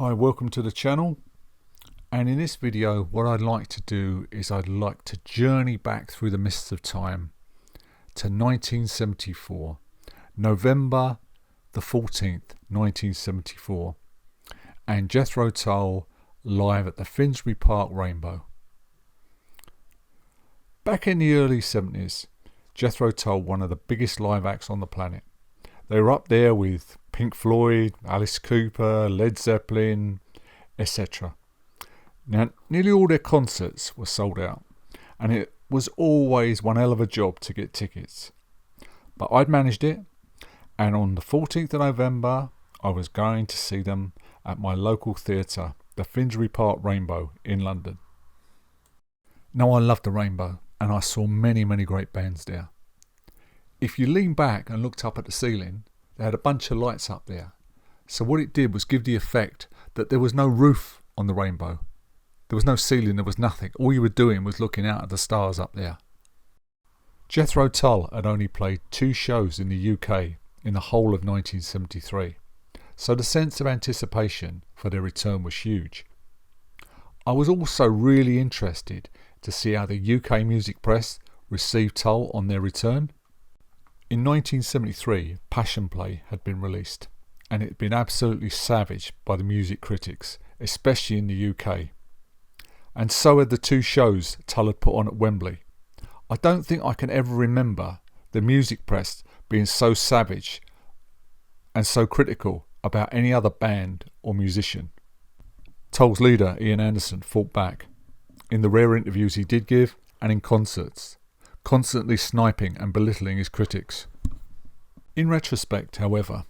Hi, welcome to the channel, and in this video what I'd like to do is I'd like to journey back through the mists of time to 1974, November the 14th, 1974, and Jethro Tull live at the Finsbury Park Rainbow. Back in the early 70s, Jethro Tull, one of the biggest live acts on the planet. They were up there with Pink Floyd, Alice Cooper, Led Zeppelin, etc. Now, nearly all their concerts were sold out, and it was always one hell of a job to get tickets. But I'd managed it, and on the 14th of November, I was going to see them at my local theatre, the Finsbury Park Rainbow in London. Now, I loved the Rainbow, and I saw many great bands there. If you lean back and looked up at the ceiling, they had a bunch of lights up there. So what it did was give the effect that there was no roof on the Rainbow. There was no ceiling, there was nothing. All you were doing was looking out at the stars up there. Jethro Tull had only played 2 shows in the UK in the whole of 1973. So the sense of anticipation for their return was huge. I was also really interested to see how the UK music press received Tull on their return. In 1973, Passion Play had been released, and it had been absolutely savaged by the music critics, especially in the UK. And so had the 2 shows Tull had put on at Wembley. I don't think I can ever remember the music press being so savage and so critical about any other band or musician. Tull's leader, Ian Anderson, fought back in the rare interviews he did give and in concerts, constantly sniping and belittling his critics. In retrospect, however,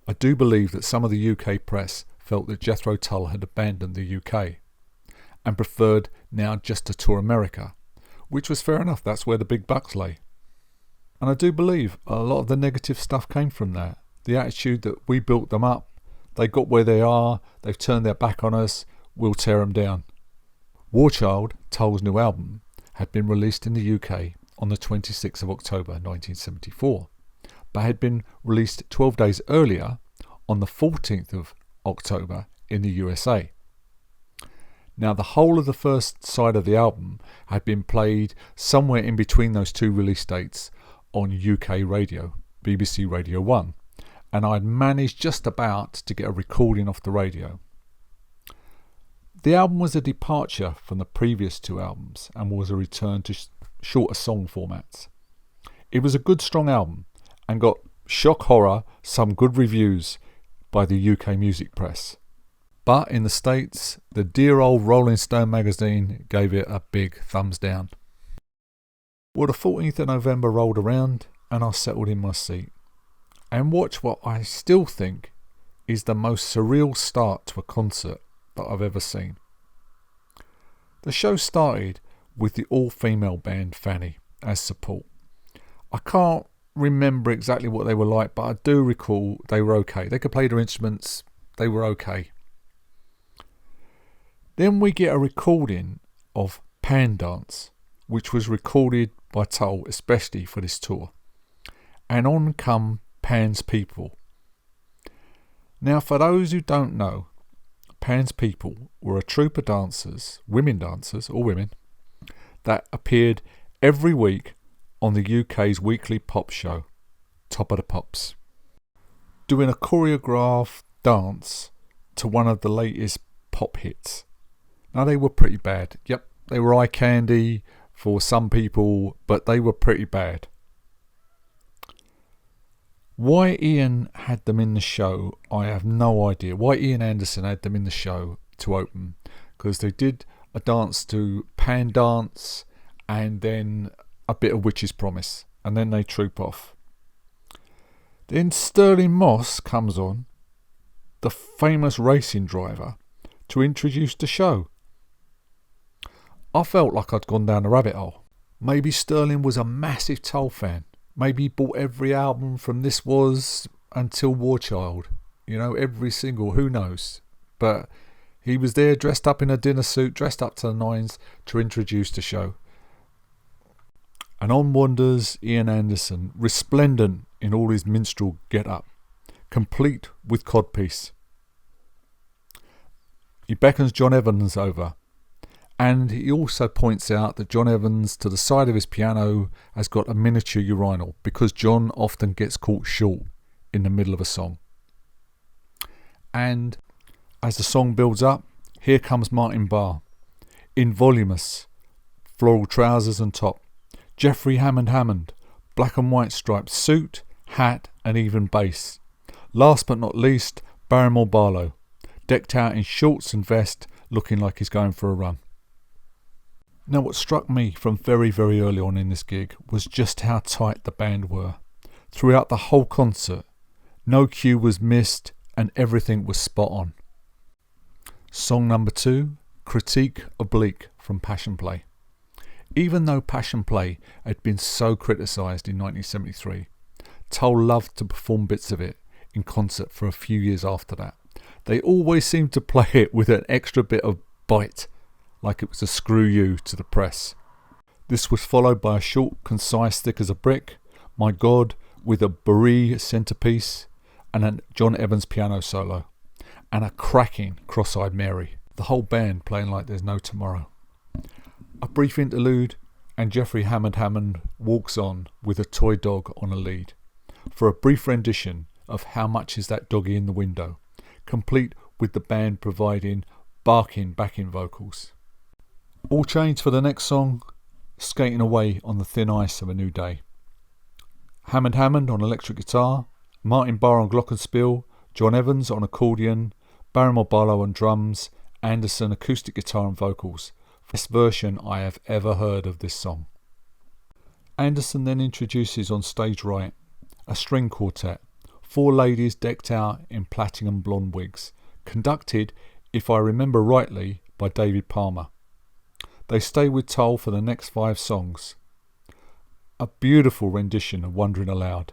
I do believe that some of the UK press felt that Jethro Tull had abandoned the UK and preferred now just to tour America, which was fair enough, that's where the big bucks lay. And I do believe a lot of the negative stuff came from that, the attitude that we built them up, they got where they are, they've turned their back on us, we'll tear them down. War Child, Tull's new album, had been released in the UK on the 26th of October 1974, but had been released 12 days earlier on the 14th of October in the USA. Now, the whole of the first side of the album had been played somewhere in between those 2 release dates on UK radio, BBC Radio 1, and I'd managed just about to get a recording off the radio. The album was a departure from the previous 2 albums and was a return to shorter song formats. It was a good, strong album and got shock horror some good reviews by the UK music press. But in the States, the dear old Rolling Stone magazine gave it a big thumbs down. Well, the 14th of November rolled around and I settled in my seat and watched what I still think is the most surreal start to a concert that I've ever seen. The show started with the all-female band Fanny as support. I can't remember exactly what they were like, but I do recall they were okay. They could play their instruments, they were okay. Then we get a recording of Pan Dance, which was recorded by Tull especially for this tour. And on come Pan's People. Now, for those who don't know, Pan's People were a troupe of dancers, women dancers, all women, that appeared every week on the UK's weekly pop show, Top of the Pops, doing a choreographed dance to one of the latest pop hits. Now, they were pretty bad. Yep, they were eye candy for some people, but they were pretty bad. Why Ian had them in the show, I have no idea. Why Ian Anderson had them in the show to open, because they did a dance to Pan Dance and then a bit of Witch's Promise, and then they troop off. Then Sterling Moss comes on, the famous racing driver, to introduce the show. I felt like I'd gone down a rabbit hole. Maybe Sterling was a massive Tull fan. Maybe he bought every album from This Was until War Child. You know, every single, who knows. But he was there dressed up in a dinner suit, dressed up to the nines to introduce the show. And on wanders Ian Anderson, resplendent in all his minstrel get-up, complete with codpiece. He beckons John Evans over, and he also points out that John Evans, to the side of his piano, has got a miniature urinal because John often gets caught short in the middle of a song. And as the song builds up, here comes Martin Barre in voluminous floral trousers and top. Jeffrey Hammond, black and white striped suit, hat and even bass. Last but not least, Barrymore Barlow, decked out in shorts and vest, looking like he's going for a run. Now what struck me from very, very early on in this gig was just how tight the band were. Throughout the whole concert, no cue was missed and everything was spot on. Song number 2, Critique Oblique from Passion Play. Even though Passion Play had been so criticised in 1973, Tull loved to perform bits of it in concert for a few years after that. They always seemed to play it with an extra bit of bite, like it was a screw you to the press. This was followed by a short, concise, thick as a brick, My God, with a Bourrée centrepiece and a John Evans piano solo, and a cracking Cross-Eyed Mary. The whole band playing like there's no tomorrow. A brief interlude, and Jeffrey Hammond walks on with a toy dog on a lead, for a brief rendition of How Much Is That Doggy in the Window, complete with the band providing barking backing vocals. All changed for the next song, Skating Away on the Thin Ice of a New Day. Hammond on electric guitar, Martin Barre on glockenspiel, John Evans on accordion, Barrymore Barlow on drums, Anderson acoustic guitar and vocals. Best version I have ever heard of this song. Anderson then introduces on stage right a string quartet, 4 ladies decked out in platinum blonde wigs, conducted, if I remember rightly, by David Palmer. They stay with Tull for the next 5 songs. A beautiful rendition of Wondering Aloud.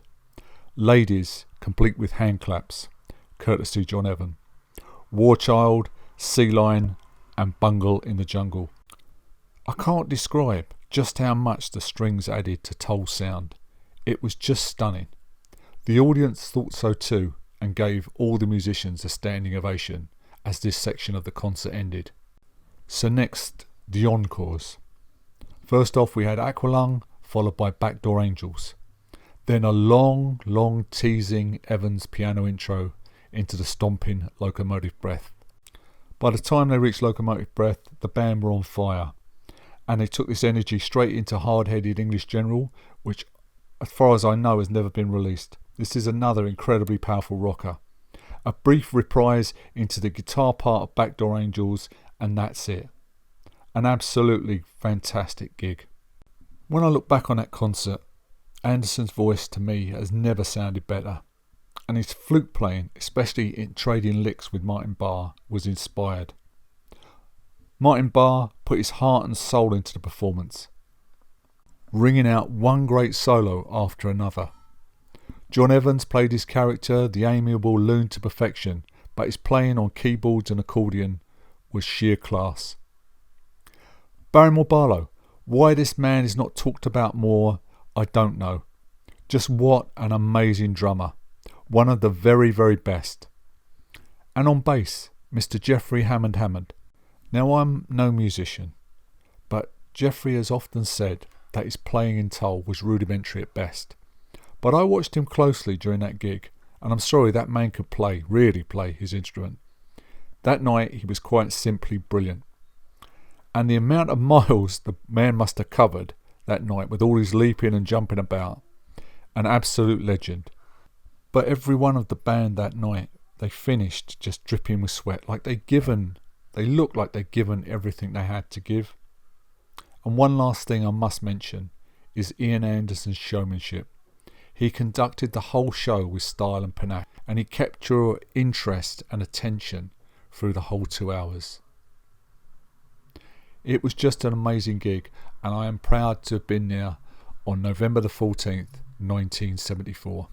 Ladies, complete with hand claps, courtesy John Evans. War Child, Sea Lion and Bungle in the Jungle. I can't describe just how much the strings added to Tull's sound. It was just stunning. The audience thought so too and gave all the musicians a standing ovation as this section of the concert ended. So next, the encores. First off we had Aqualung, followed by Backdoor Angels. Then a long teasing Evans piano intro into the stomping Locomotive Breath. By the time they reached Locomotive Breath, the band were on fire, and they took this energy straight into Hard-Headed English General, which, as far as I know, has never been released. This is another incredibly powerful rocker. A brief reprise into the guitar part of Backdoor Angels, and that's it. An absolutely fantastic gig. When I look back on that concert, Anderson's voice to me has never sounded better, and his flute playing, especially in trading licks with Martin Barre, was inspired. Martin Barre put his heart and soul into the performance, ringing out one great solo after another. John Evans played his character, the amiable loon, to perfection, but his playing on keyboards and accordion was sheer class. Barrymore Barlow, why this man is not talked about more, I don't know. Just what an amazing drummer. One of the very, very best. And on bass, Mr. Jeffrey Hammond. Now I'm no musician, but Jeffrey has often said that his playing in Tull was rudimentary at best. But I watched him closely during that gig, and I'm sorry, that man could play, really play his instrument. That night he was quite simply brilliant. And the amount of miles the man must have covered that night with all his leaping and jumping about, an absolute legend. But every one of the band that night, they finished just dripping with sweat, like they looked like they'd given everything they had to give. And one last thing I must mention is Ian Anderson's showmanship. He conducted the whole show with style and panache, and he kept your interest and attention through the whole 2 hours. It was just an amazing gig, and I am proud to have been there on November the 14th, 1974.